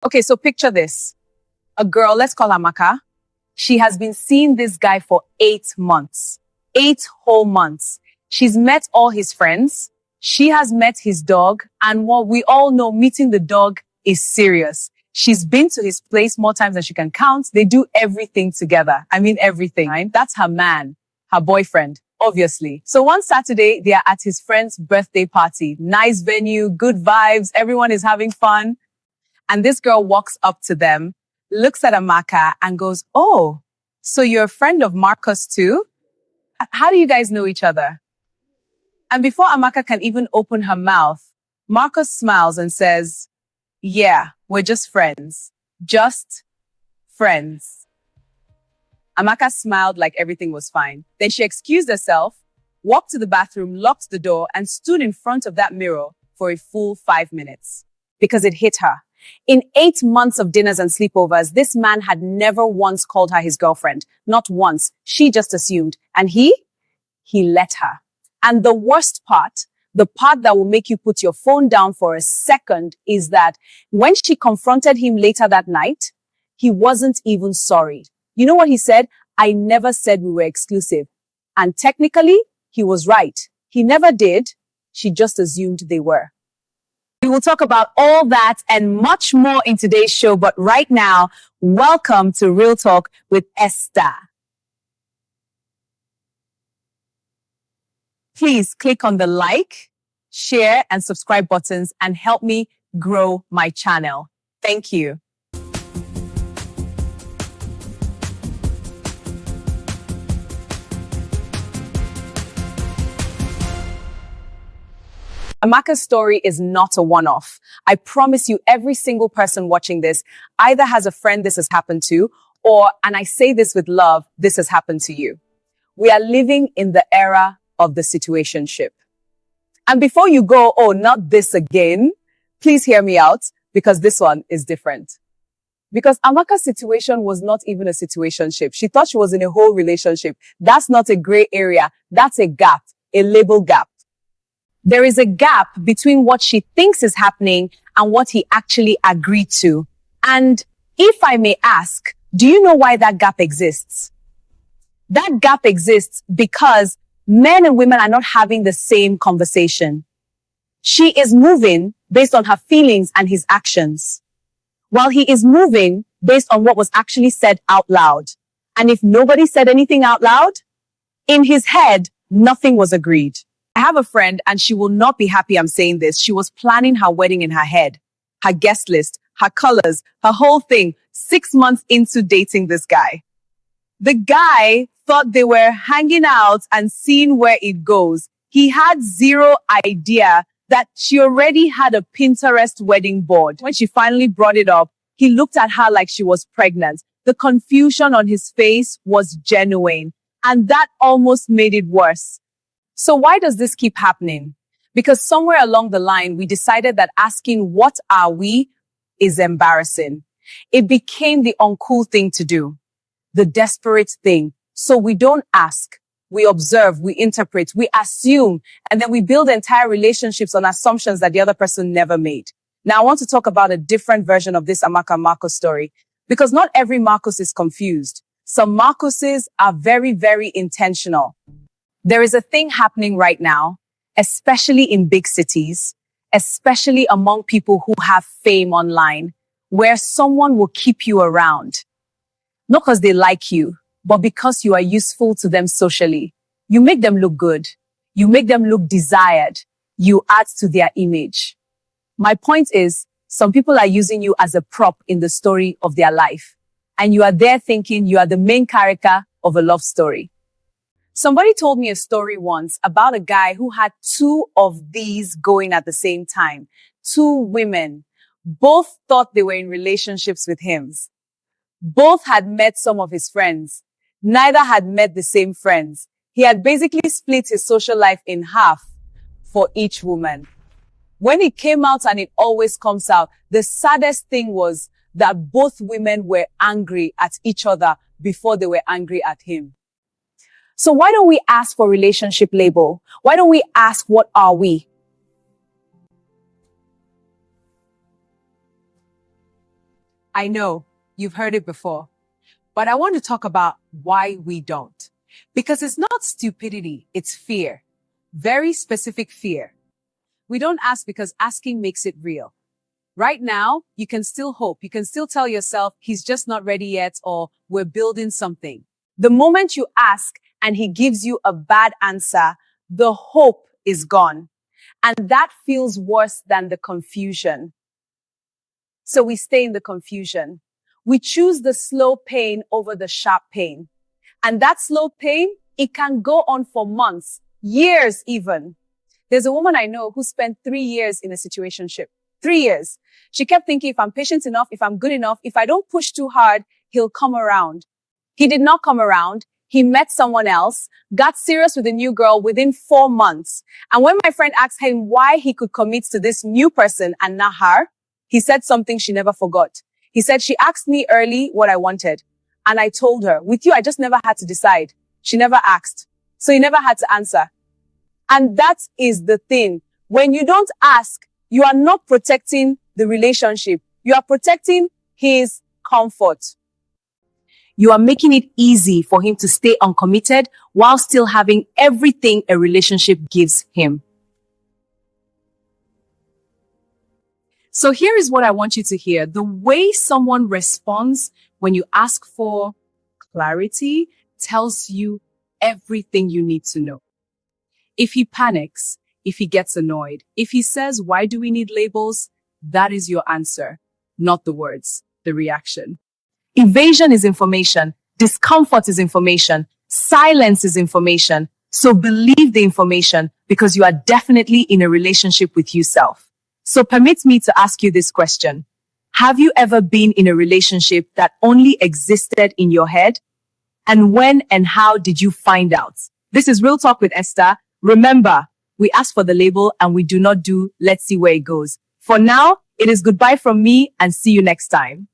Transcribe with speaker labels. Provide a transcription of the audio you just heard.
Speaker 1: Okay, so picture this. A girl, let's call her Maka. She has been seeing this guy for 8 months. 8 whole months. She's met all his friends. She has met his dog. And what we all know, meeting the dog is serious. She's been to his place more times than she can count. They do everything together. I mean, everything. Right? That's her man, her boyfriend, obviously. So one Saturday, they are at his friend's birthday party. Nice venue, good vibes. Everyone is having fun. And this girl walks up to them, looks at Amaka and goes, "Oh, so you're a friend of Marcus too? How do you guys know each other?" And before Amaka can even open her mouth, Marcus smiles and says, "Yeah, we're just friends. Just friends." Amaka smiled like everything was fine. Then she excused herself, walked to the bathroom, locked the door, and stood in front of that mirror for a full 5 minutes. Because it hit her. In 8 months of dinners and sleepovers, this man had never once called her his girlfriend. Not once. She just assumed. And he let her. And the worst part, the part that will make you put your phone down for a second, is that when she confronted him later that night, he wasn't even sorry. You know what he said? "I never said we were exclusive." And technically, he was right. He never did. She just assumed they were. We will talk about all that and much more in today's show. But right now, welcome to Real Talk with Esta. Please click on the like, share, and subscribe buttons and help me grow my channel. Thank you. Amaka's story is not a one-off. I promise you, every single person watching this either has a friend this has happened to, or, and I say this with love, this has happened to you. We are living in the era of the situationship. And before you go, "Oh, not this again," please hear me out, because this one is different. Because Amaka's situation was not even a situationship. She thought she was in a whole relationship. That's not a gray area. That's a gap, a label gap. There is a gap between what she thinks is happening and what he actually agreed to. And if I may ask, do you know why that gap exists? That gap exists because men and women are not having the same conversation. She is moving based on her feelings and his actions, while he is moving based on what was actually said out loud. And if nobody said anything out loud, in his head, nothing was agreed. I have a friend, and she will not be happy I'm saying this. She was planning her wedding in her head, her guest list, her colors, her whole thing, 6 months into dating this guy. The guy thought they were hanging out and seeing where it goes. He had zero idea that she already had a Pinterest wedding board. When she finally brought it up, he looked at her like she was pregnant. The confusion on his face was genuine, and that almost made it worse. So why does this keep happening? Because somewhere along the line, we decided that asking "what are we" is embarrassing. It became the uncool thing to do, the desperate thing. So we don't ask, we observe, we interpret, we assume, and then we build entire relationships on assumptions that the other person never made. Now, I want to talk about a different version of this Amaka Marcus story, because not every Marcus is confused. Some Marcuses are very, very intentional. There is a thing happening right now, especially in big cities, especially among people who have fame online, where someone will keep you around. Not because they like you, but because you are useful to them socially. You make them look good. You make them look desired. You add to their image. My point is, some people are using you as a prop in the story of their life. And you are there thinking you are the main character of a love story. Somebody told me a story once about a guy who had 2 of these going at the same time. 2 women. Both thought they were in relationships with him. Both had met some of his friends. Neither had met the same friends. He had basically split his social life in half for each woman. When it came out, and it always comes out, the saddest thing was that both women were angry at each other before they were angry at him. So why don't we ask for relationship label? Why don't we ask, what are we? I know you've heard it before, but I want to talk about why we don't. Because it's not stupidity, it's fear. Very specific fear. We don't ask because asking makes it real. Right now, you can still hope. You can still tell yourself, he's just not ready yet, or we're building something. The moment you ask and he gives you a bad answer, the hope is gone. And that feels worse than the confusion. So we stay in the confusion. We choose the slow pain over the sharp pain. And that slow pain, it can go on for months, years even. There's a woman I know who spent 3 years in a situationship. 3 years. She kept thinking, if I'm patient enough, if I'm good enough, if I don't push too hard, he'll come around. He did not come around. He met someone else, got serious with a new girl within 4 months. And when my friend asked him why he could commit to this new person and not her, he said something she never forgot. He said, she asked me early what I wanted. And I told her, with you, I just never had to decide. She never asked. So he never had to answer. And that is the thing. When you don't ask, you are not protecting the relationship. You are protecting his comfort. You are making it easy for him to stay uncommitted while still having everything a relationship gives him. So here is what I want you to hear. The way someone responds when you ask for clarity tells you everything you need to know. If he panics, if he gets annoyed, if he says, why do we need labels? That is your answer, not the words, the reaction. Evasion is information. Discomfort is information. Silence is information. So believe the information because you are definitely in a relationship with yourself. So permit me to ask you this question. Have you ever been in a relationship that only existed in your head? And when and how did you find out? This is Real Talk with Esther. Remember, we ask for the label and we do not do let's see where it goes. For now, it is goodbye from me and see you next time.